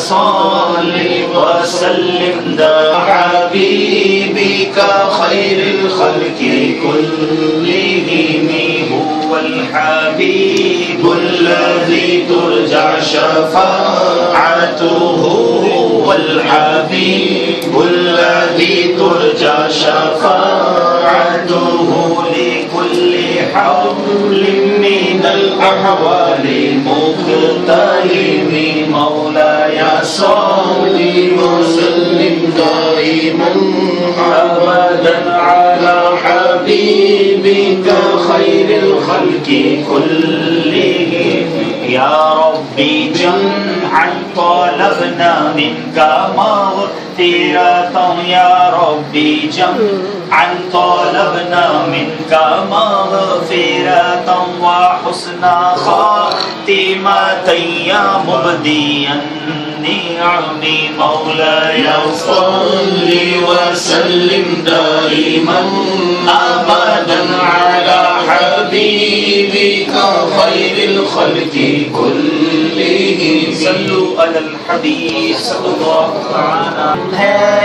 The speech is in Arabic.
صل وسلم حبيبك خير الخلق كلهم هو الحبيب الذي ترجى شفاعته والحبيب الذي ترجى شفاعته لكل حول من الأحوال مختلف مولاي صل وسلم دائما أبدا على حبيبك خير الخلق كلهم يا ربي جمعا طلبنا منك مغفرة يا ربي جمعا طلبنا منك مغفرة وحسن خاتمة يا مبديا النعم مولاي صل وسلم دائما أبدا على حبيبك خير الخلق كلهم صلوا على الحبيب صلى الله عليه وسلم